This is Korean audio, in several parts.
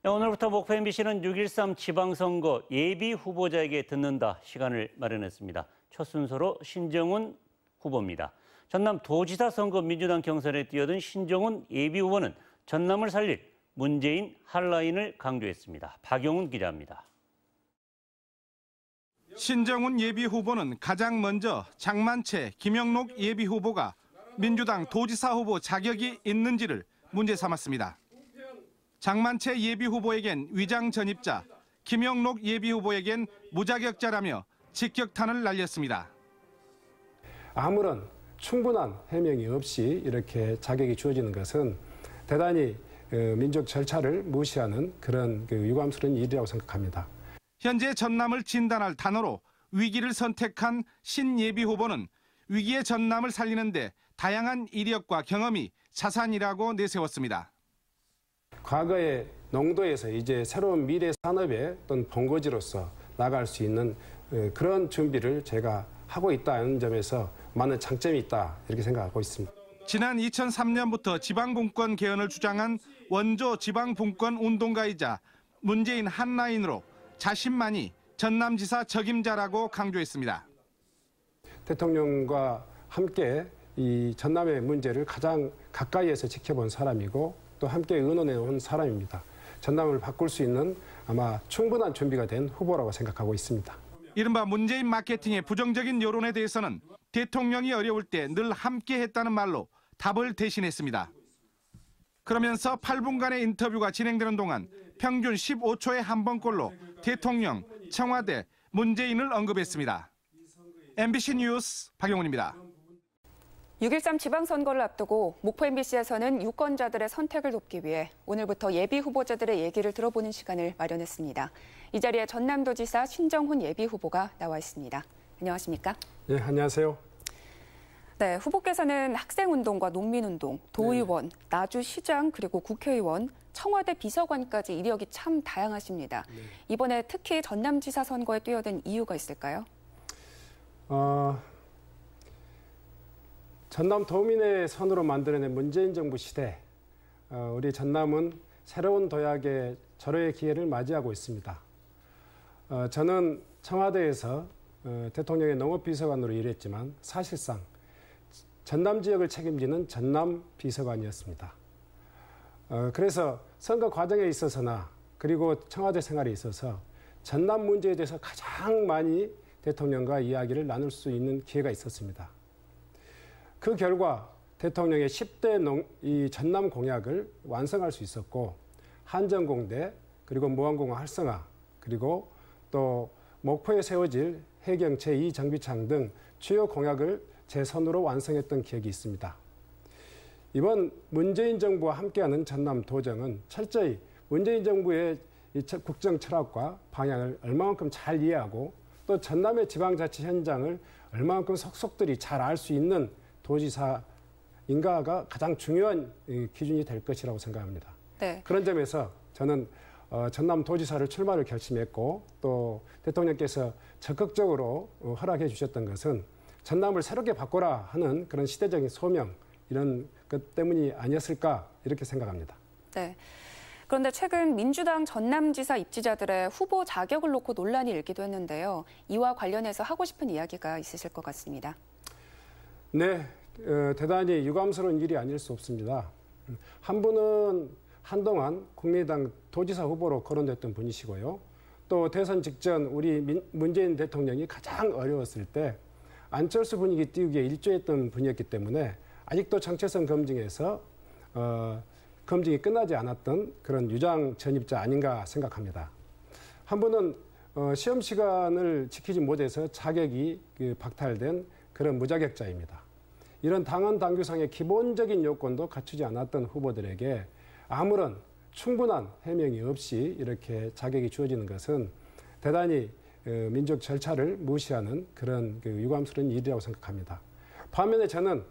네, 오늘부터 목포 MBC는 6.13 지방선거 예비 후보자에게 듣는다 시간을 마련했습니다. 첫 순서로 신정훈 후보입니다. 전남 도지사 선거 민주당 경선에 뛰어든 신정훈 예비 후보는 전남을 살릴 문재인 핫라인을 강조했습니다. 박용훈 기자입니다. 신정훈 예비 후보는 가장 먼저 장만채, 김영록 예비 후보가 민주당 도지사 후보 자격이 있는지를 문제 삼았습니다. 장만채 예비 후보에겐 위장 전입자, 김영록 예비 후보에겐 무자격자라며 직격탄을 날렸습니다. 아무런 충분한 해명이 없이 이렇게 자격이 주어지는 것은 대단히 민족 절차를 무시하는 그런 유감스러운 일이라고 생각합니다. 현재 전남을 진단할 단어로 위기를 선택한 신 예비 후보는 위기의 전남을 살리는데 다양한 이력과 경험이 자산이라고 내세웠습니다. 과거의 농도에서 이제 새로운 미래 산업의 어떤 본거지로서 나갈 수 있는 그런 준비를 제가 하고 있다는 점에서 많은 장점이 있다 이렇게 생각하고 있습니다. 지난 2003년부터 지방분권 개헌을 주장한 원조 지방분권 운동가이자 문재인 핫라인으로 자신만이 전남지사 적임자라고 강조했습니다. 대통령과 함께 이 전남의 문제를 가장 가까이에서 지켜본 사람이고 또 함께 의논해 온 사람입니다. 전남을 바꿀 수 있는 아마 충분한 준비가 된 후보라고 생각하고 있습니다. 이른바 문재인 마케팅의 부정적인 여론에 대해서는 대통령이 어려울 때 늘 함께했다는 말로 답을 대신했습니다. 그러면서 8분간의 인터뷰가 진행되는 동안 평균 15초에 한 번꼴로 대통령, 청와대, 문재인을 언급했습니다. MBC 뉴스 박용훈입니다. 6.13 지방선거를 앞두고 목포 MBC에서는 유권자들의 선택을 돕기 위해 오늘부터 예비 후보자들의 얘기를 들어보는 시간을 마련했습니다. 이 자리에 전남도지사 신정훈 예비 후보가 나와 있습니다. 안녕하십니까? 네, 안녕하세요. 네, 후보께서는 학생운동과 농민운동, 도의원, 나주시장 그리고 국회의원, 청와대 비서관까지 이력이 참 다양하십니다. 이번에 특히 전남지사 선거에 뛰어든 이유가 있을까요? 전남 도민의 선으로 만들어낸 문재인 정부 시대, 우리 전남은 새로운 도약의 절호의 기회를 맞이하고 있습니다. 저는 청와대에서 대통령의 농업비서관으로 일했지만 사실상 전남 지역을 책임지는 전남 비서관이었습니다. 그래서 선거 과정에 있어서나 그리고 청와대 생활에 있어서 전남 문제에 대해서 가장 많이 대통령과 이야기를 나눌 수 있는 기회가 있었습니다. 그 결과 대통령의 10대 이 전남 공약을 완성할 수 있었고 한전공대 그리고 무한공항 활성화 그리고 또 목포에 세워질 해경 제2정비창 등 주요 공약을 제 손으로 완성했던 기억이 있습니다. 이번 문재인 정부와 함께하는 전남 도정은 철저히 문재인 정부의 국정 철학과 방향을 얼마만큼 잘 이해하고 또 전남의 지방자치 현장을 얼마만큼 속속들이 잘 알 수 있는 도지사인가가 가장 중요한 기준이 될 것이라고 생각합니다. 네. 그런 점에서 저는 전남 도지사를 출마를 결심했고 또 대통령께서 적극적으로 허락해 주셨던 것은 전남을 새롭게 바꿔라 하는 그런 시대적인 소명 이런 것 때문이 아니었을까 이렇게 생각합니다. 네. 그런데 최근 민주당 전남지사 입지자들의 후보 자격을 놓고 논란이 일기도 했는데요. 이와 관련해서 하고 싶은 이야기가 있으실 것 같습니다. 네, 대단히 유감스러운 일이 아닐 수 없습니다. 한 분은 한동안 국민의당 도지사 후보로 거론됐던 분이시고요. 또 대선 직전 우리 문재인 대통령이 가장 어려웠을 때 안철수 분위기 띄우기에 일조했던 분이었기 때문에 아직도 정체성 검증에서 검증이 끝나지 않았던 그런 유장 전입자 아닌가 생각합니다. 한 분은 시험 시간을 지키지 못해서 자격이 박탈된 그런 무자격자입니다. 이런 당헌 당규상의 기본적인 요건도 갖추지 않았던 후보들에게 아무런 충분한 해명이 없이 이렇게 자격이 주어지는 것은 대단히 민족 절차를 무시하는 그런 유감스러운 일이라고 생각합니다. 반면에 저는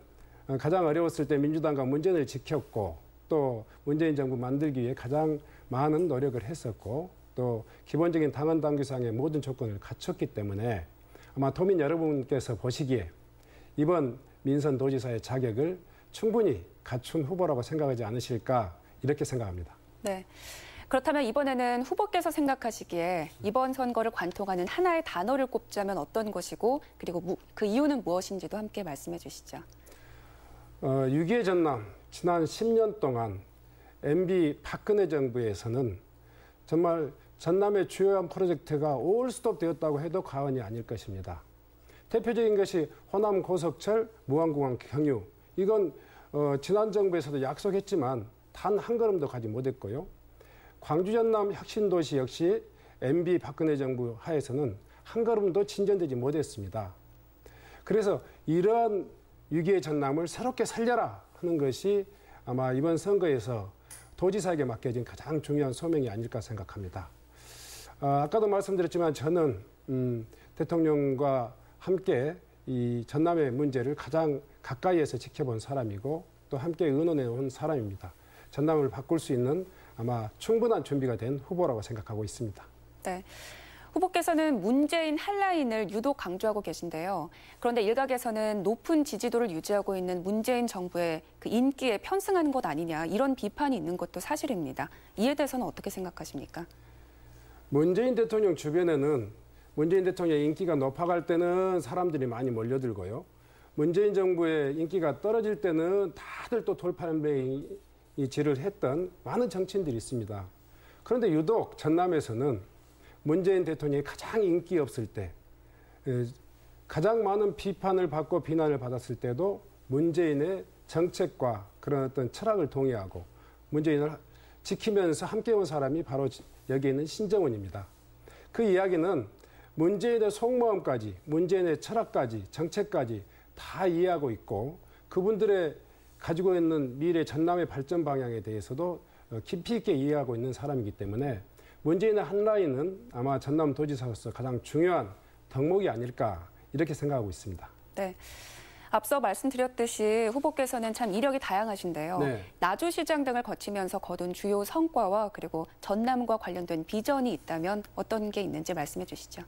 가장 어려웠을 때 민주당과 문재인을 지켰고 또 문재인 정부 만들기 위해 가장 많은 노력을 했었고 또 기본적인 당헌 당규상의 모든 조건을 갖췄기 때문에 아마 도민 여러분께서 보시기에 이번 민선 도지사의 자격을 충분히 갖춘 후보라고 생각하지 않으실까 이렇게 생각합니다. 네. 그렇다면 이번에는 후보께서 생각하시기에 이번 선거를 관통하는 하나의 단어를 꼽자면 어떤 것이고 그리고 그 이유는 무엇인지도 함께 말씀해 주시죠. 6.25 전남 지난 10년 동안 MB 박근혜 정부에서는 정말 전남의 주요한 프로젝트가 올스톱 되었다고 해도 과언이 아닐 것입니다. 대표적인 것이 호남 고속철 무안공항 경유. 이건 지난 정부에서도 약속했지만 단 한 걸음도 가지 못했고요. 광주 전남 혁신도시 역시 MB 박근혜 정부 하에서는 한 걸음도 진전되지 못했습니다. 그래서 이러한 6.25 전남을 새롭게 살려라 하는 것이 아마 이번 선거에서 도지사에게 맡겨진 가장 중요한 소명이 아닐까 생각합니다. 아까도 말씀드렸지만 저는 대통령과 함께 이 전남의 문제를 가장 가까이에서 지켜본 사람이고 또 함께 의논해 온 사람입니다. 전남을 바꿀 수 있는 아마 충분한 준비가 된 후보라고 생각하고 있습니다. 네. 후보께서는 문재인 한라인을 유독 강조하고 계신데요. 그런데 일각에서는 높은 지지도를 유지하고 있는 문재인 정부의 그 인기에 편승하는 것 아니냐 이런 비판이 있는 것도 사실입니다. 이에 대해서는 어떻게 생각하십니까? 문재인 대통령 주변에는 문재인 대통령의 인기가 높아갈 때는 사람들이 많이 몰려들고요. 문재인 정부의 인기가 떨어질 때는 다들 또 돌팔매질을 했던 많은 정치인들이 있습니다. 그런데 유독 전남에서는 문재인 대통령이 가장 인기 없을 때, 가장 많은 비판을 받고 비난을 받았을 때도 문재인의 정책과 그런 어떤 철학을 동의하고 문재인을 지키면서 함께 온 사람이 바로 여기 있는 신정훈입니다. 그 이야기는 문재인의 속마음까지, 문재인의 철학까지, 정책까지 다 이해하고 있고 그분들의 가지고 있는 미래 전남의 발전 방향에 대해서도 깊이 있게 이해하고 있는 사람이기 때문에 문재인의 한라인은 아마 전남도지사로서 가장 중요한 덕목이 아닐까 이렇게 생각하고 있습니다. 네. 앞서 말씀드렸듯이 후보께서는 참 이력이 다양하신데요. 네. 나주시장 등을 거치면서 거둔 주요 성과와 그리고 전남과 관련된 비전이 있다면 어떤 게 있는지 말씀해 주시죠.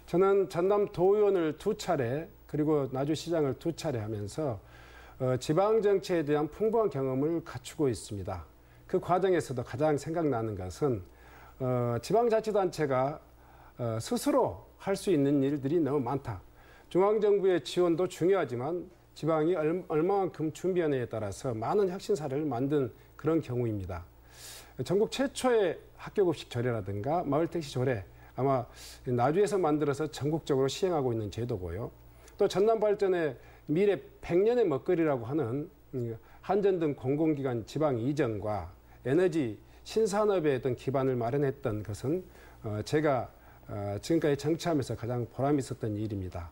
저는 전남도의원을 2차례 그리고 나주시장을 2차례 하면서 지방정치에 대한 풍부한 경험을 갖추고 있습니다. 그 과정에서도 가장 생각나는 것은 지방자치단체가 스스로 할 수 있는 일들이 너무 많다. 중앙정부의 지원도 중요하지만 지방이 얼마만큼 준비하느냐에 따라서 많은 혁신사를 만든 그런 경우입니다. 전국 최초의 학교급식 조례라든가 마을택시 조례, 아마 나주에서 만들어서 전국적으로 시행하고 있는 제도고요. 또 전남발전의 미래 100년의 먹거리라고 하는 한전 등 공공기관 지방 이전과 에너지 신산업에 어떤 기반을 마련했던 것은 제가 지금까지 정치하면서 가장 보람 있었던 일입니다.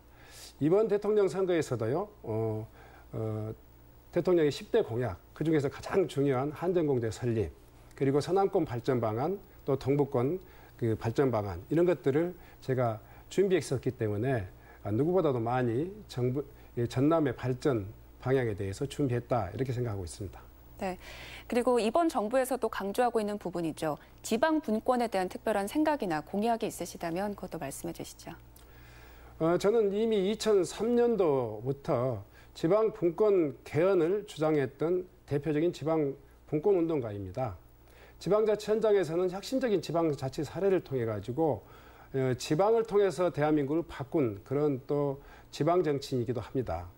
이번 대통령 선거에서도요, 대통령의 10대 공약, 그중에서 가장 중요한 한전공대 설립, 그리고 서남권 발전 방안, 또 동북권 그 발전 방안, 이런 것들을 제가 준비했었기 때문에 누구보다도 많이 전남의 발전 방향에 대해서 준비했다, 이렇게 생각하고 있습니다. 네. 그리고 이번 정부에서도 강조하고 있는 부분이죠. 지방 분권에 대한 특별한 생각이나 공약이 있으시다면 그것도 말씀해 주시죠. 저는 이미 2003년도부터 지방 분권 개헌을 주장했던 대표적인 지방 분권 운동가입니다. 지방자치 현장에서는 혁신적인 지방자치 사례를 통해 가지고 지방을 통해서 대한민국을 바꾼 그런 또 지방정치인이기도 합니다.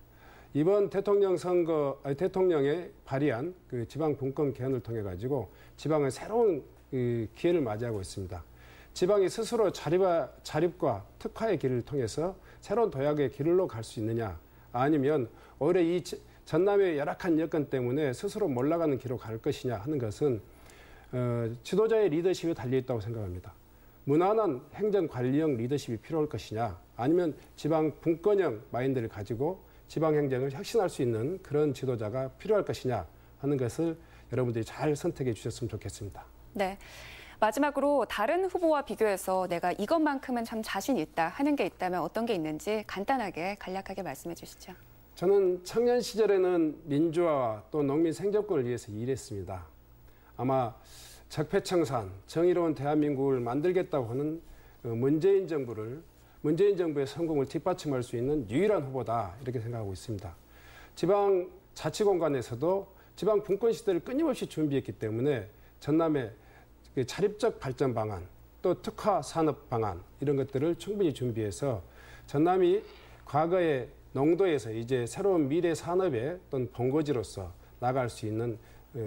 이번 대통령에 발의한 그 지방 분권 개헌을 통해 가지고 지방은 새로운 기회를 맞이하고 있습니다. 지방이 스스로 자립과 특화의 길을 통해서 새로운 도약의 길로 갈 수 있느냐, 아니면 오히려 이 전남의 열악한 여건 때문에 스스로 몰락하는 길로 갈 것이냐 하는 것은 지도자의 리더십에 달려있다고 생각합니다. 무난한 행정관리형 리더십이 필요할 것이냐, 아니면 지방 분권형 마인드를 가지고 지방 행정을 혁신할 수 있는 그런 지도자가 필요할 것이냐 하는 것을 여러분들이 잘 선택해 주셨으면 좋겠습니다. 네. 마지막으로 다른 후보와 비교해서 내가 이것만큼은 참 자신 있다 하는 게 있다면 어떤 게 있는지 간단하게 간략하게 말씀해 주시죠. 저는 청년 시절에는 민주화와 또 농민 생존권을 위해서 일했습니다. 아마 적폐청산, 정의로운 대한민국을 만들겠다고 하는 문재인 정부의 성공을 뒷받침할 수 있는 유일한 후보다, 이렇게 생각하고 있습니다. 지방 자치공간에서도 지방 분권 시대를 끊임없이 준비했기 때문에 전남의 그 자립적 발전 방안, 또 특화 산업 방안 이런 것들을 충분히 준비해서 전남이 과거의 농도에서 이제 새로운 미래 산업의 어떤 본거지로서 나갈 수 있는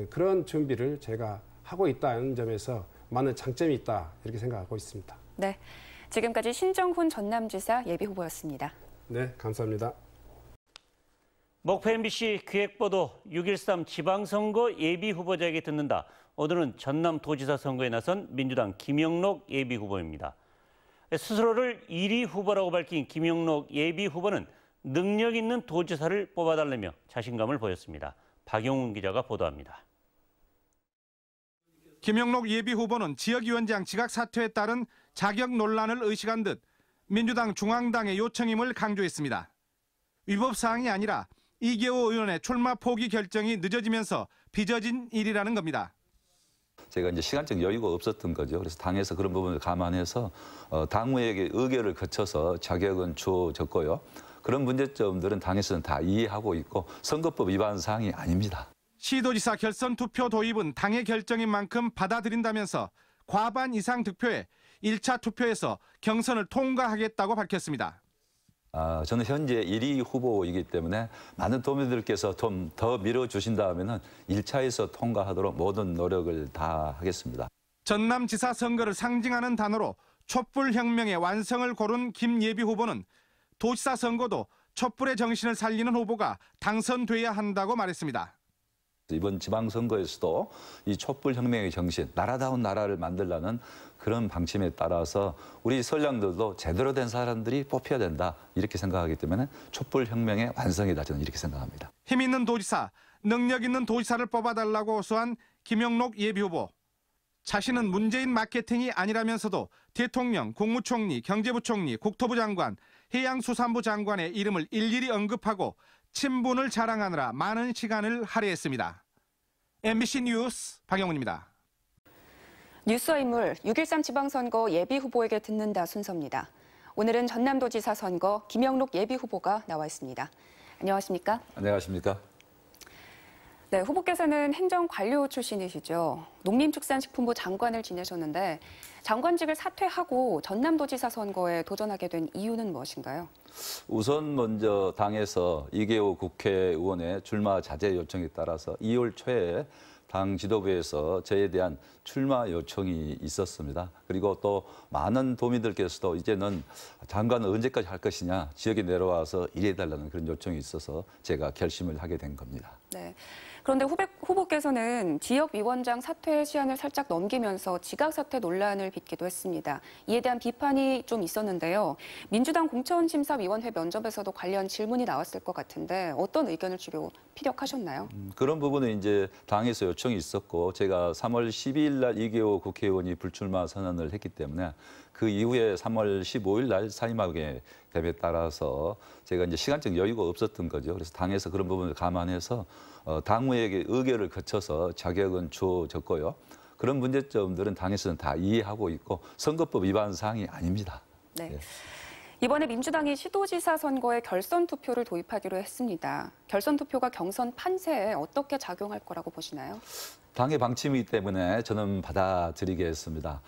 그런 준비를 제가 하고 있다는 점에서 많은 장점이 있다 이렇게 생각하고 있습니다. 네, 지금까지 신정훈 전남지사 예비후보였습니다. 네, 감사합니다. 목포 MBC 기획보도 6.13 지방선거 예비후보자에게 듣는다. 오늘은 전남도지사 선거에 나선 민주당 김영록 예비후보입니다. 스스로를 1위 후보라고 밝힌 김영록 예비후보는 능력 있는 도지사를 뽑아달라며 자신감을 보였습니다. 박용훈 기자가 보도합니다. 김영록 예비후보는 지역위원장 지각 사퇴에 따른 자격 논란을 의식한 듯 민주당 중앙당의 요청임을 강조했습니다. 위법 사항이 아니라 이계호 의원의 출마 포기 결정이 늦어지면서 빚어진 일이라는 겁니다. 제가 이제 시간적 여유가 없었던 거죠. 그래서 당에서 그런 부분을 감안해서 당무에게 의결을 거쳐서 자격은 주어졌고요. 그런 문제점들은 당에서는 다 이해하고 있고 선거법 위반 사항이 아닙니다. 시도지사 결선 투표 도입은 당의 결정인 만큼 받아들인다면서 과반 이상 득표에 1차 투표에서 경선을 통과하겠다고 밝혔습니다. 저는 현재 1위 후보이기 때문에 많은 도민들께서 좀 더 밀어주신다면은 1차에서 통과하도록 모든 노력을 다하겠습니다. 전남지사 선거를 상징하는 단어로 촛불혁명의 완성을 고른 김 예비후보는 도지사 선거도 촛불의 정신을 살리는 후보가 당선돼야 한다고 말했습니다. 이번 지방선거에서도 이 촛불혁명의 정신, 나라다운 나라를 만들라는 그런 방침에 따라서 우리 선량들도 제대로 된 사람들이 뽑혀야 된다 이렇게 생각하기 때문에 촛불혁명의 완성이다 저는 이렇게 생각합니다. 힘 있는 도지사, 능력 있는 도지사를 뽑아달라고 호소한 김영록 예비후보. 자신은 문재인 마케팅이 아니라면서도 대통령, 국무총리, 경제부총리, 국토부 장관, 해양수산부 장관의 이름을 일일이 언급하고 친분을 자랑하느라 많은 시간을 할애했습니다. MBC 뉴스 박영훈입니다. 뉴스와 인물 6.13 지방선거 예비후보에게 듣는다 순서입니다. 오늘은 전남도지사 선거 김영록 예비후보가 나와 있습니다. 안녕하십니까? 안녕하십니까? 네, 후보께서는 행정관료 출신이시죠. 농림축산식품부 장관을 지내셨는데 장관직을 사퇴하고 전남도지사 선거에 도전하게 된 이유는 무엇인가요? 우선 먼저 당에서 이계호 국회의원의 출마 자제 요청에 따라서 2월 초에 당 지도부에서 저에 대한 출마 요청이 있었습니다. 그리고 또 많은 도민들께서도 이제는 장관은 언제까지 할 것이냐, 지역에 내려와서 일해달라는 그런 요청이 있어서 제가 결심을 하게 된 겁니다. 네. 그런데 후보께서는 지역위원장 사퇴 시한을 살짝 넘기면서 지각사퇴 논란을 빚기도 했습니다. 이에 대한 비판이 좀 있었는데요. 민주당 공천심사위원회 면접에서도 관련 질문이 나왔을 것 같은데 어떤 의견을 주로 피력하셨나요? 그런 부분은 이제 당에서 요청이 있었고 제가 3월 12일 날 이계호 국회의원이 불출마 선언을 했기 때문에 그 이후에 3월 15일 날 사임하게 됨에 따라서 제가 이제 시간적 여유가 없었던 거죠. 그래서 당에서 그런 부분을 감안해서 당무에게 의결을 거쳐서 자격은 주어졌고요. 그런 문제점들은 당에서는 다 이해하고 있고 선거법 위반 사항이 아닙니다. 네. 네. 이번에 민주당이 시도지사 선거에 결선 투표를 도입하기로 했습니다. 결선 투표가 경선 판세에 어떻게 작용할 거라고 보시나요? 당의 방침이기 때문에 저는 받아들이겠습니다.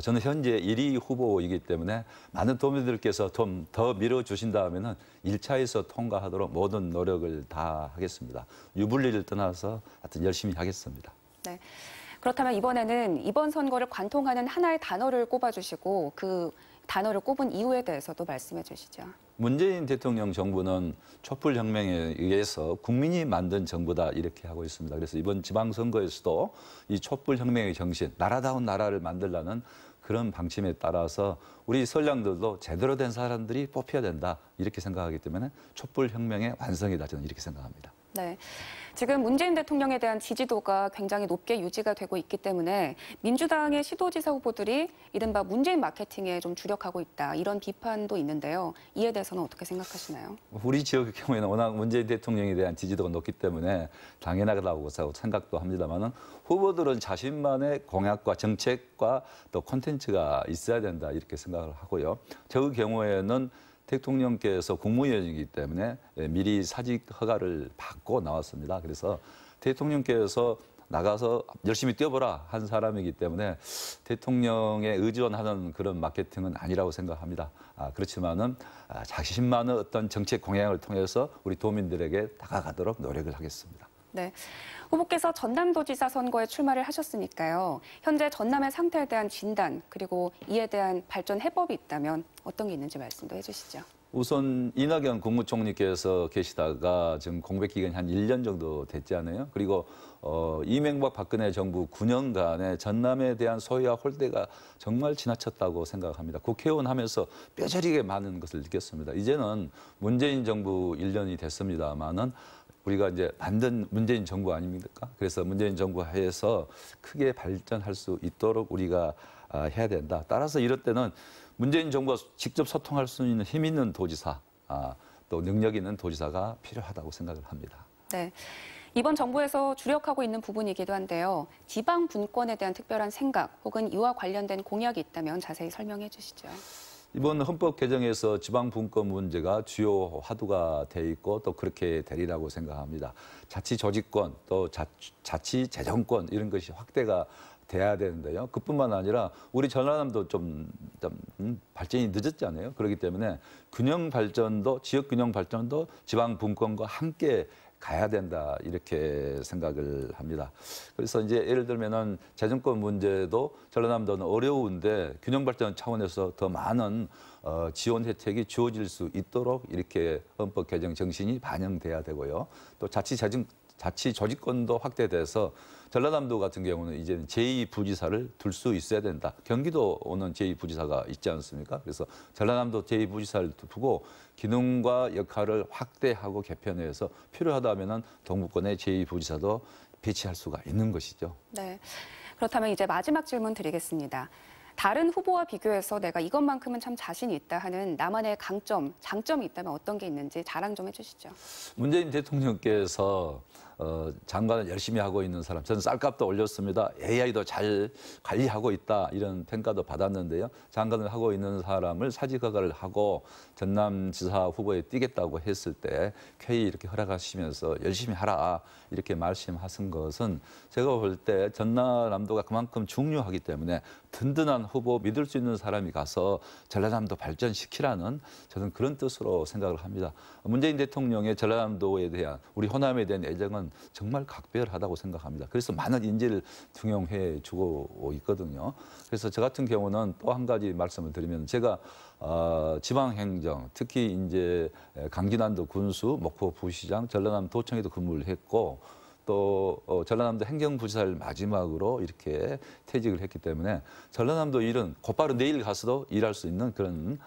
저는 현재 1위 후보이기 때문에 많은 도민들께서 좀 더 밀어주신다면은 1차에서 통과하도록 모든 노력을 다하겠습니다. 유불리를 떠나서 하여튼 열심히 하겠습니다. 네. 그렇다면 이번에는 이번 선거를 관통하는 하나의 단어를 꼽아주시고 그 단어를 꼽은 이유에 대해서도 말씀해 주시죠. 문재인 대통령 정부는 촛불혁명에 의해서 국민이 만든 정부다 이렇게 하고 있습니다. 그래서 이번 지방선거에서도 이 촛불혁명의 정신, 나라다운 나라를 만들라는 그런 방침에 따라서 우리 선량들도 제대로 된 사람들이 뽑혀야 된다 이렇게 생각하기 때문에 촛불혁명의 완성이다 저는 이렇게 생각합니다. 네. 지금 문재인 대통령에 대한 지지도가 굉장히 높게 유지가 되고 있기 때문에 민주당의 시도지사 후보들이 이른바 문재인 마케팅에 좀 주력하고 있다 이런 비판도 있는데요. 이에 대해서는 어떻게 생각하시나요? 우리 지역의 경우에는 워낙 문재인 대통령에 대한 지지도가 높기 때문에 당연하다고 생각도 합니다만은 후보들은 자신만의 공약과 정책과 또 콘텐츠가 있어야 된다 이렇게 생각을 하고요. 저 경우에는 대통령께서 국무위원이기 때문에 미리 사직 허가를 받고 나왔습니다. 그래서 대통령께서 나가서 열심히 뛰어보라 한 사람이기 때문에 대통령에 의존하는 그런 마케팅은 아니라고 생각합니다. 그렇지만은 자신만의 어떤 정책 공약을 통해서 우리 도민들에게 다가가도록 노력을 하겠습니다. 네. 후보께서 전남도지사 선거에 출마를 하셨으니까요. 현재 전남의 상태에 대한 진단 그리고 이에 대한 발전 해법이 있다면 어떤 게 있는지 말씀도 해주시죠. 우선 이낙연 국무총리께서 계시다가 지금 공백 기간이 한 1년 정도 됐지 않아요? 그리고 이명박 박근혜 정부 9년간의 전남에 대한 소외와 홀대가 정말 지나쳤다고 생각합니다. 국회의원 하면서 뼈저리게 많은 것을 느꼈습니다. 이제는 문재인 정부 1년이 됐습니다만은 우리가 이제 만든 문재인 정부 아닙니까? 그래서 문재인 정부 하에서 크게 발전할 수 있도록 우리가 해야 된다. 따라서 이럴 때는 문재인 정부와 직접 소통할 수 있는 힘 있는 도지사, 또 능력 있는 도지사가 필요하다고 생각을 합니다. 네. 이번 정부에서 주력하고 있는 부분이기도 한데요. 지방 분권에 대한 특별한 생각 혹은 이와 관련된 공약이 있다면 자세히 설명해 주시죠. 이번 헌법 개정에서 지방 분권 문제가 주요 화두가 돼 있고 또 그렇게 되리라고 생각합니다. 자치 조직권 또 자치 재정권 이런 것이 확대가 돼야 되는데요. 그뿐만 아니라 우리 전라남도 좀 발전이 늦었잖아요. 그렇기 때문에 균형 발전도 지역 균형 발전도 지방 분권과 함께 가야 된다 이렇게 생각을 합니다. 그래서 이제 예를 들면은 재정권 문제도 전라남도는 어려운데 균형 발전 차원에서 더 많은 지원 혜택이 주어질 수 있도록 이렇게 헌법 개정 정신이 반영돼야 되고요. 또 자치 조직권도 확대돼서 전라남도 같은 경우는 이제 제2부지사를 둘 수 있어야 된다. 경기도는 제2부지사가 있지 않습니까? 그래서 전라남도 제2부지사를 두고 기능과 역할을 확대하고 개편해서 필요하다면은 동부권의 제2부지사도 배치할 수가 있는 것이죠. 네. 그렇다면 이제 마지막 질문 드리겠습니다. 다른 후보와 비교해서 내가 이것만큼은 참 자신이 있다 하는 나만의 강점, 장점이 있다면 어떤 게 있는지 자랑 좀 해주시죠. 문재인 대통령께서 장관을 열심히 하고 있는 사람, 저는 쌀값도 올렸습니다. AI도 잘 관리하고 있다 이런 평가도 받았는데요. 장관을 하고 있는 사람을 사직허가를 하고 전남지사 후보에 뛰겠다고 했을 때 쾌히 이렇게 허락하시면서 열심히 하라 이렇게 말씀하신 것은 제가 볼 때 전라남도가 그만큼 중요하기 때문에 든든한 후보 믿을 수 있는 사람이 가서 전라남도 발전시키라는 저는 그런 뜻으로 생각을 합니다. 문재인 대통령의 전라남도에 대한 우리 호남에 대한 애정은 정말 각별하다고 생각합니다. 그래서 많은 인재를 등용해 주고 있거든요. 그래서 저 같은 경우는 또 한 가지 말씀을 드리면 제가 지방행정, 특히 이제 강진안도 군수, 목포 부시장, 전라남 도청에도 근무를 했고 또 전라남도 행정부지사를 마지막으로 이렇게 퇴직을 했기 때문에 전라남도 일은 곧바로 내일 가서도 일할 수 있는 그런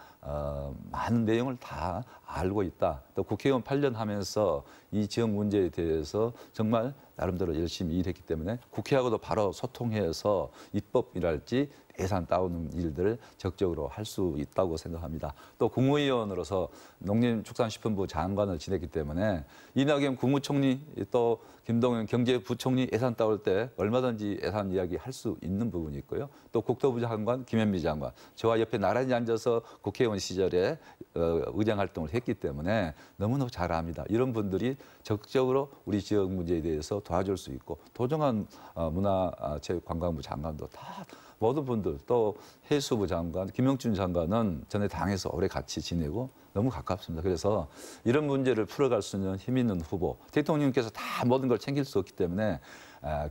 많은 내용을 다 알고 있다. 또 국회의원 8년 하면서 이 지역 문제에 대해서 정말 나름대로 열심히 일했기 때문에 국회하고도 바로 소통해서 입법이랄지 예산 따오는 일들을 적극적으로 할 수 있다고 생각합니다. 또 국무위원으로서 농림축산식품부 장관을 지냈기 때문에 이낙연 국무총리 또 김동연 경제부총리 예산 따올 때 얼마든지 예산 이야기 할 수 있는 부분이 있고요. 또 국토부 장관 김현미 장관 저와 옆에 나란히 앉아서 국회의원 시절에 의장 활동을 했기 때문에 너무너무 잘 압니다. 이런 분들이 적극적으로 우리 지역 문제에 대해서 도와줄 수 있고 도정한 문화체육관광부 장관도 다 모든 분들 또 해수부 장관, 김영춘 장관은 전에 당에서 오래 같이 지내고 너무 가깝습니다. 그래서 이런 문제를 풀어갈 수 있는 힘 있는 후보, 대통령께서 다 모든 걸 챙길 수 없기 때문에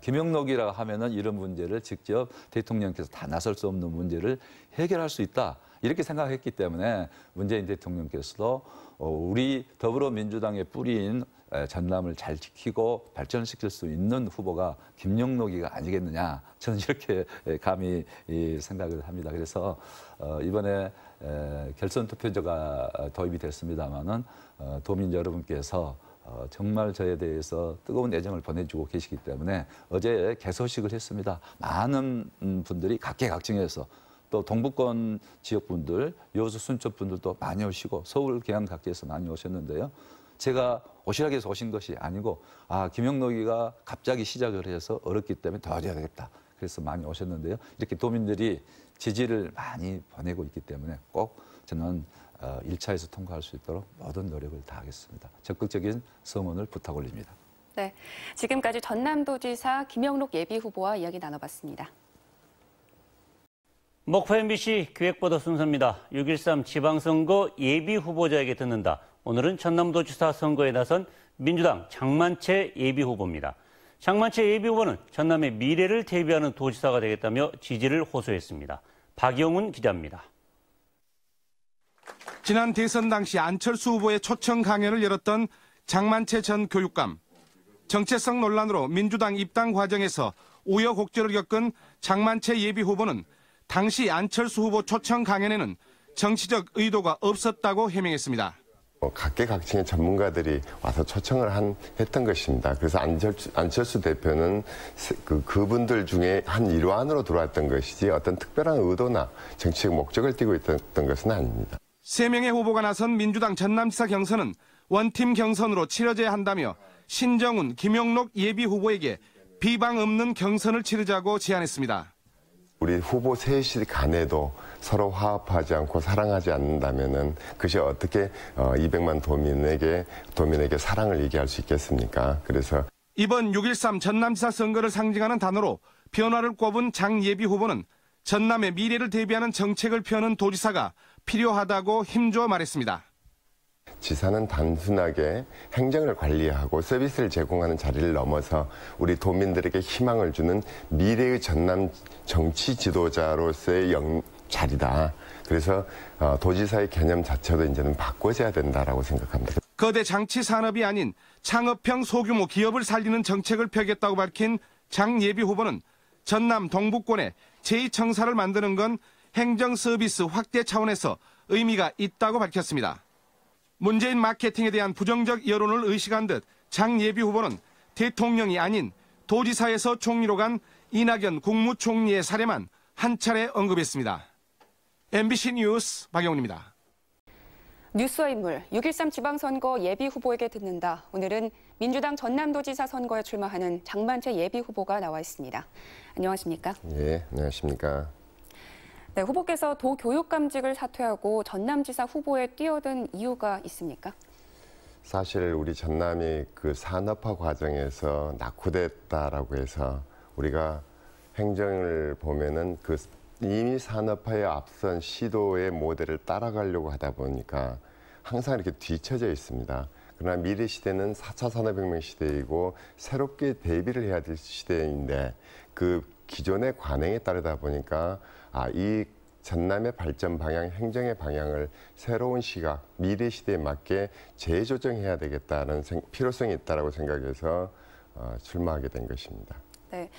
김영록이라 하면은 이런 문제를 직접 대통령께서 다 나설 수 없는 문제를 해결할 수 있다. 이렇게 생각했기 때문에 문재인 대통령께서도 우리 더불어민주당의 뿌리인 전남을 잘 지키고 발전시킬 수 있는 후보가 김영록이가 아니겠느냐 저는 이렇게 감히 생각을 합니다. 그래서 이번에 결선 투표제가 도입이 됐습니다마는 도민 여러분께서 정말 저에 대해서 뜨거운 애정을 보내주고 계시기 때문에 어제 개소식을 했습니다. 많은 분들이 각계각층에서 또 동부권 지역분들, 여수 순천분들도 많이 오시고 서울 계양 각지에서 많이 오셨는데요. 제가 오시라고 해서 오신 것이 아니고 김영록이가 갑자기 시작을 해서 어렵기 때문에 도와줘야 되겠다. 그래서 많이 오셨는데요. 이렇게 도민들이 지지를 많이 보내고 있기 때문에 꼭 저는 1차에서 통과할 수 있도록 모든 노력을 다하겠습니다. 적극적인 성원을 부탁 올립니다. 네, 지금까지 전남도지사 김영록 예비후보와 이야기 나눠봤습니다. 목포 MBC 기획보도 순서입니다. 6.13 지방선거 예비후보자에게 듣는다. 오늘은 전남도지사 선거에 나선 민주당 장만채 예비후보입니다. 장만채 예비후보는 전남의 미래를 대비하는 도지사가 되겠다며 지지를 호소했습니다. 박영훈 기자입니다. 지난 대선 당시 안철수 후보의 초청 강연을 열었던 장만채 전 교육감. 정체성 논란으로 민주당 입당 과정에서 우여곡절을 겪은 장만채 예비후보는 당시 안철수 후보 초청 강연에는 정치적 의도가 없었다고 해명했습니다. 각계각층의 전문가들이 와서 초청을 했던 것입니다. 그래서 안철수 대표는 그분들 중에 한 일환으로 들어왔던 것이지 어떤 특별한 의도나 정치적 목적을 띠고 있던 것은 아닙니다. 3명의 후보가 나선 민주당 전남지사 경선은 원팀 경선으로 치러져야 한다며 신정훈, 김영록 예비후보에게 비방 없는 경선을 치르자고 제안했습니다. 우리 후보 셋이 간에도 서로 화합하지 않고 사랑하지 않는다면은 그것이 어떻게 200만 도민에게 사랑을 얘기할 수 있겠습니까? 그래서 이번 6.13 전남지사 선거를 상징하는 단어로 변화를 꼽은 장 예비후보는 전남의 미래를 대비하는 정책을 펴는 도지사가 필요하다고 힘주어 말했습니다. 지사는 단순하게 행정을 관리하고 서비스를 제공하는 자리를 넘어서 우리 도민들에게 희망을 주는 미래의 전남 정치 지도자로서의 자리다. 그래서 도지사의 개념 자체도 이제는 바꿔줘야 된다라고 생각합니다. 거대 장치 산업이 아닌 창업형 소규모 기업을 살리는 정책을 펴겠다고 밝힌 장 예비 후보는 전남 동북권에 제2청사를 만드는 건 행정 서비스 확대 차원에서 의미가 있다고 밝혔습니다. 문재인 마케팅에 대한 부정적 여론을 의식한 듯 장 예비 후보는 대통령이 아닌 도지사에서 총리로 간 이낙연 국무총리의 사례만 한 차례 언급했습니다. MBC 뉴스 박영훈입니다. 뉴스와 인물 6.13 지방선거 예비후보에게 듣는다. 오늘은 민주당 전남도지사 선거에 출마하는 장만채 예비후보가 나와 있습니다. 안녕하십니까? 예, 안녕하십니까? 네, 후보께서 도교육감직을 사퇴하고 전남지사 후보에 뛰어든 이유가 있습니까? 사실 우리 전남이 그 산업화 과정에서 낙후됐다라고 해서 우리가 행정을 보면은 그 이미 산업화에 앞선 시도의 모델을 따라가려고 하다 보니까 항상 이렇게 뒤처져 있습니다. 그러나 미래 시대는 4차 산업혁명 시대이고 새롭게 대비를 해야 될 시대인데 그 기존의 관행에 따르다 보니까 이 전남의 발전 방향, 행정의 방향을 새로운 시각, 미래 시대에 맞게 재조정해야 되겠다는 필요성이 있다고 생각해서 출마하게 된 것입니다. 네.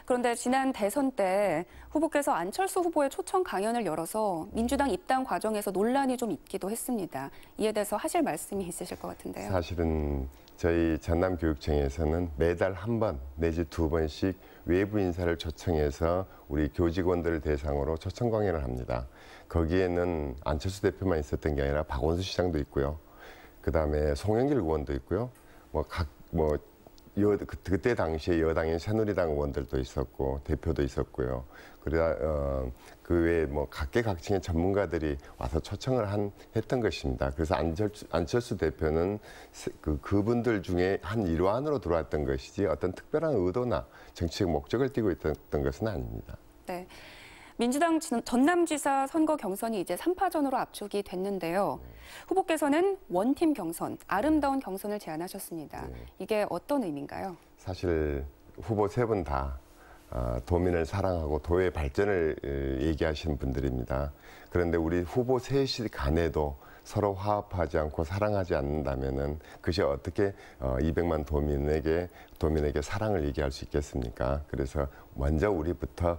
그런데 지난 대선 때 후보께서 안철수 후보의 초청 강연을 열어서 민주당 입당 과정에서 논란이 좀 있기도 했습니다. 이에 대해서 하실 말씀이 있으실 것 같은데요. 사실은 저희 전남교육청에서는 매달 한 번 내지 2번씩 외부 인사를 초청해서 우리 교직원들을 대상으로 초청 강연을 합니다. 거기에는 안철수 대표만 있었던 게 아니라 박원순 시장도 있고요. 그다음에 송영길 의원도 있고요. 그때 당시에 여당인 새누리당 의원들도 있었고 대표도 있었고요. 그 외에 각계각층의 전문가들이 와서 초청을 했던 것입니다. 그래서 안철수 대표는 그분들 중에 한 일환으로 들어왔던 것이지 어떤 특별한 의도나 정치적 목적을 띠고 있던 것은 아닙니다. 네. 민주당 전남지사 선거 경선이 이제 3파전으로 압축이 됐는데요. 후보께서는 원팀 경선, 아름다운 경선을 제안하셨습니다. 이게 어떤 의미인가요? 사실 후보 3분 다 도민을 사랑하고 도의 발전을 얘기하시는 분들입니다. 그런데 우리 후보 셋이 간에도 서로 화합하지 않고 사랑하지 않는다면은 그것이 어떻게 200만 도민에게 사랑을 얘기할 수 있겠습니까? 그래서 먼저 우리부터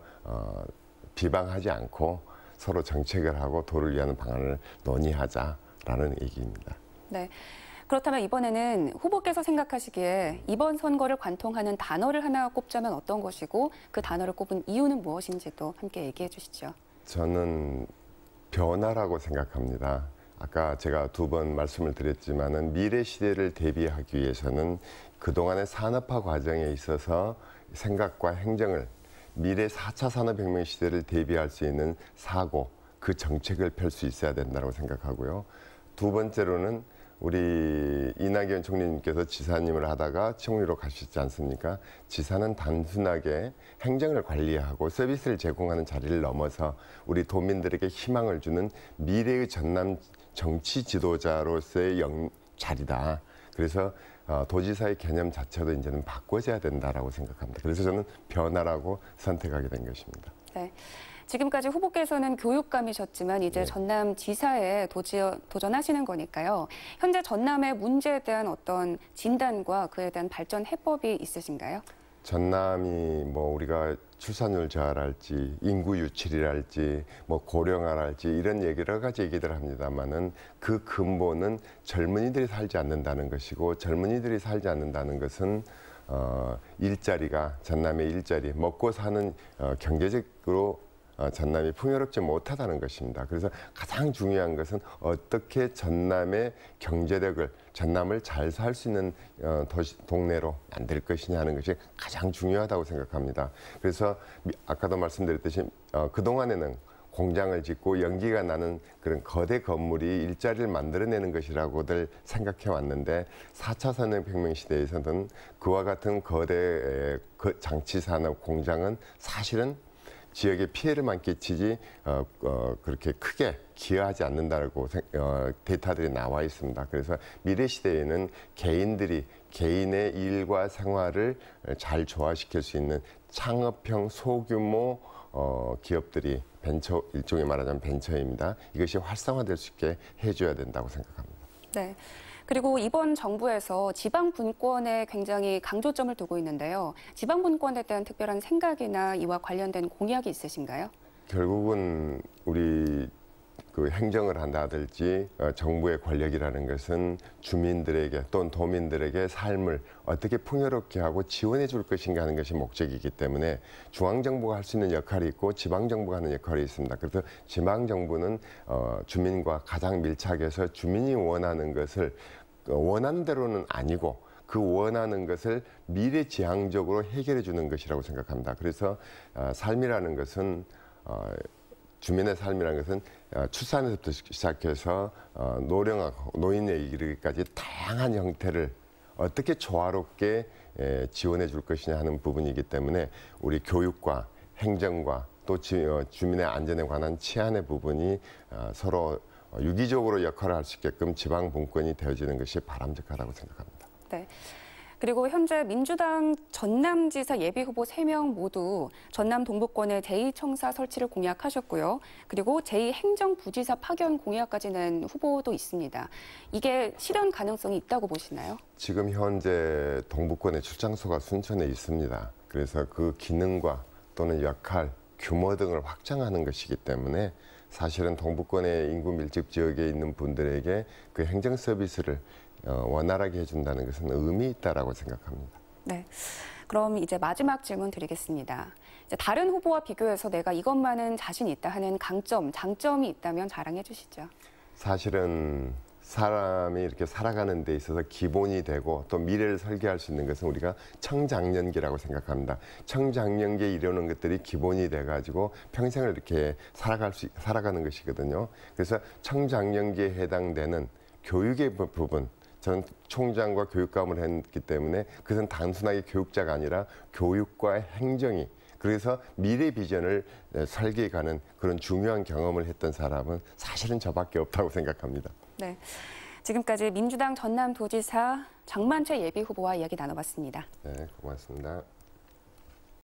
비방하지 않고 서로 정책을 하고 도를 위한 방안을 논의하자라는 얘기입니다. 네. 그렇다면 이번에는 후보께서 생각하시기에 이번 선거를 관통하는 단어를 하나 꼽자면 어떤 것이고 그 단어를 꼽은 이유는 무엇인지도 함께 얘기해 주시죠. 저는 변화라고 생각합니다. 아까 제가 2번 말씀을 드렸지만은 미래 시대를 대비하기 위해서는 그동안의 산업화 과정에 있어서 생각과 행정을 미래 4차 산업혁명 시대를 대비할 수 있는 사고, 그 정책을 펼 수 있어야 된다고 생각하고요. 2번째로는 우리 이낙연 총리님께서 지사님을 하다가 총리로 가셨지 않습니까? 지사는 단순하게 행정을 관리하고 서비스를 제공하는 자리를 넘어서 우리 도민들에게 희망을 주는 미래의 전남 정치 지도자로서의 자리다. 그래서 도지사의 개념 자체도 이제는 바꿔져야 된다라고 생각합니다. 그래서 저는 변화라고 선택하게 된 것입니다. 네. 지금까지 후보께서는 교육감이셨지만 이제 전남지사에 도전하시는 거니까요. 현재 전남의 문제에 대한 어떤 진단과 그에 대한 발전 해법이 있으신가요? 전남이 뭐 우리가 출산율 저하랄지 인구 유출이랄지 뭐 고령화랄지 이런 여러 가지 얘기들 합니다만은 그 근본은 젊은이들이 살지 않는다는 것이고 젊은이들이 살지 않는다는 것은 일자리가 전남의 일자리 먹고 사는 경제적으로 전남이 풍요롭지 못하다는 것입니다. 그래서 가장 중요한 것은 어떻게 전남의 경제력을, 전남을 잘 살 수 있는 동네로 만들 것이냐 하는 것이 가장 중요하다고 생각합니다. 그래서 아까도 말씀드렸듯이 그동안에는 공장을 짓고 연기가 나는 그런 거대 건물이 일자리를 만들어내는 것이라고들 생각해 왔는데 4차 산업혁명 시대에서는 그와 같은 거대 장치산업 공장은 사실은 지역에 피해를만 끼치지 그렇게 크게 기여하지 않는다고 데이터들이 나와 있습니다. 그래서 미래 시대에는 개인들이 개인의 일과 생활을 잘 조화시킬 수 있는 창업형 소규모 기업들이 벤처, 일종의 말하자면 벤처입니다. 이것이 활성화될 수 있게 해줘야 된다고 생각합니다. 네. 그리고 이번 정부에서 지방 분권에 굉장히 강조점을 두고 있는데요. 지방 분권에 대한 특별한 생각이나 이와 관련된 공약이 있으신가요? 결국은 우리 그 행정을 한다든지 정부의 권력이라는 것은 주민들에게 또는 도민들에게 삶을 어떻게 풍요롭게 하고 지원해 줄 것인가 하는 것이 목적이기 때문에 중앙정부가 할 수 있는 역할이 있고 지방정부가 하는 역할이 있습니다. 그래서 지방정부는 주민과 가장 밀착해서 주민이 원하는 것을 원하는 대로는 아니고 그 원하는 것을 미래지향적으로 해결해 주는 것이라고 생각합니다. 그래서 삶이라는 것은 주민의 삶이라는 것은 출산에서부터 시작해서 노령하고 노인에 이르기까지 다양한 형태를 어떻게 조화롭게 지원해 줄 것이냐 하는 부분이기 때문에 우리 교육과 행정과 또 주민의 안전에 관한 치안의 부분이 서로 유기적으로 역할을 할 수 있게끔 지방 분권이 되어지는 것이 바람직하다고 생각합니다. 네. 그리고 현재 민주당 전남지사 예비후보 3명 모두 전남 동부권의 제2청사 설치를 공약하셨고요. 그리고 제2행정부지사 파견 공약까지 낸 후보도 있습니다. 이게 실현 가능성이 있다고 보시나요? 지금 현재 동부권의 출장소가 순천에 있습니다. 그래서 그 기능과 또는 역할, 규모 등을 확장하는 것이기 때문에 사실은 동부권의 인구 밀집 지역에 있는 분들에게 그 행정 서비스를 원활하게 해준다는 것은 의미 있다라고 생각합니다. 네, 그럼 이제 마지막 질문 드리겠습니다. 이제 다른 후보와 비교해서 내가 이것만은 자신 있다 하는 강점, 장점이 있다면 자랑해 주시죠. 사실은 사람이 이렇게 살아가는 데 있어서 기본이 되고 또 미래를 설계할 수 있는 것은 우리가 청장년기라고 생각합니다. 청장년기에 이르는 것들이 기본이 돼가지고 평생을 이렇게 살아가는 것이거든요. 그래서 청장년기에 해당되는 교육의 부분, 저는 총장과 교육감을 했기 때문에 그것은 단순하게 교육자가 아니라 교육과 행정이 그래서 미래 비전을 설계해가는 그런 중요한 경험을 했던 사람은 사실은 저밖에 없다고 생각합니다. 네, 지금까지 민주당 전남도지사 장만채 예비후보와 이야기 나눠봤습니다. 네, 고맙습니다.